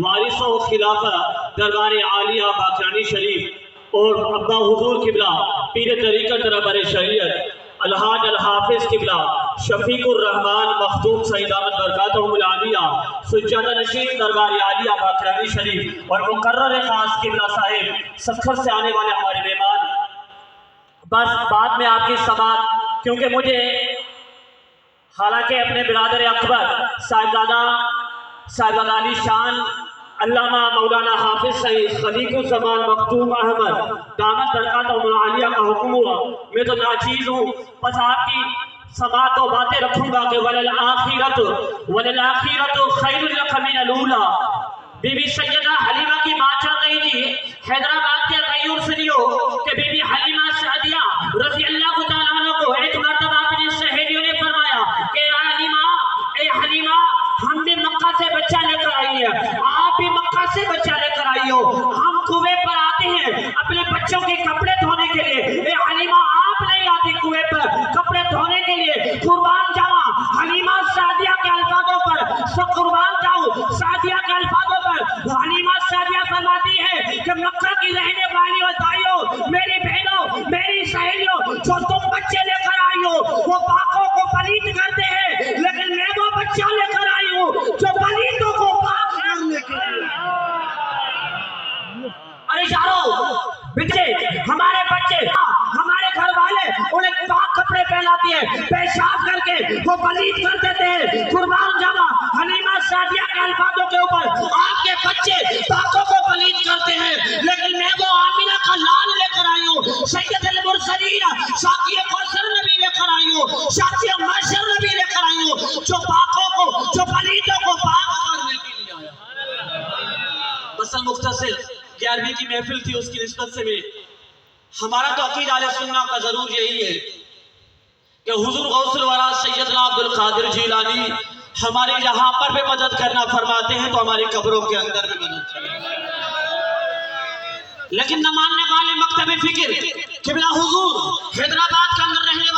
वारिस व खिलाफा दरबार आलिया बाकरानी शरीफ और अब्बा हुजूर किबला पीर तरीक़त रहबर शरीयत अलहाज अलहाफिज किबला शफीकुर रहमान मखदूम सईद अहमद बरकातहुल आलिया सुजादा नशीन दरबार आलिया बाकरानी शरीफ और मुकर्रर खास किबला साहिब सखर से आने वाले हमारे मेहमान, बस बाद में आपकी समात, क्योंकि मुझे हालांकि अपने बिरादर अकबर साहिबजादा अली शान अल्लामा मौलाना हाफिज सईद खलीकुल ज़मान मखदूम अहमद दामत बरकातहुल आलिया का हुक्म हुआ, मैं तो नाचीज़ हूँ, बस आपकी समात और बातें रखूँगा कि वलल आखिरतु खैरुल लक मिनल ऊला। बीबी सैयदा हलीमा की बात चल रही थी हैदराबाद के गयूर सुनियो कि बीबी हलीमा सादिया रज़ी अल्लाह तआला अन्हा को एक मर्तबा अपनी सहेलियों ने फरमाया कि हलीमा हम भी मक्का से बच्चा लेकर आई है, आप भी मक्का से बच्चा लेकर आई हो, हम कुएं पर आते हैं अपने बच्चों के कपड़े धोने के लिए, ए हलीमा आप नहीं आती कुएं पर कपड़े धोने के लिए, कुर्बान जावा हलीमा सादिया के अल्फाजों पर, कुर्बान जाऊं सादिया के अल्फाजों पर। हलीमा सादिया फरमाती है कि मक्का की रहने वाली और भाइयों, मेरी बहनों, मेरी सहेलियों, जो तुम बच्चे लेकर आई हो वो पाकों को पलीत करते हैं, लेकिन मैं वो बच्चा लेकर आई हूँ जो पलीतों को पाक करने के लिए। अरे यारो बेटे, हमारे बच्चे, हमारे घर वाले उन्हें पाक कपड़े पहनाते हैं, पेशाब करके वो पलीत कर देते हैं। कुर्बान जावा हलीमा सादिया के अल्फाजों के ऊपर आपके बच्चे पाकों को पलीत करते हैं, लेकिन मैं वो आमिना का लाल लेकर आई हूँ, सैयदुल मुरसलीन साकी कौसर नबी लेकर आई हूँ, साकी माशर नबी लेकर आई हूँ, जो पाकों को, जो पलीतों को पाक करने के लिए आया। बस मुख्तसर 11वीं की महफिल थी, उसकी निस्बत से भी हमारा तो अकीद अहले सुन्नत का जरूर यही है कि हुजूर गौसुल वरा सैयदना अब्दुल कादिर जिलानी हमारे यहाँ पर भी मदद करना फरमाते हैं तो हमारी कब्रों के अंदर भी मदद करें, लेकिन न मानने वाले मकतब फिक्र किबला हुजूर हैदराबाद के अंदर रहने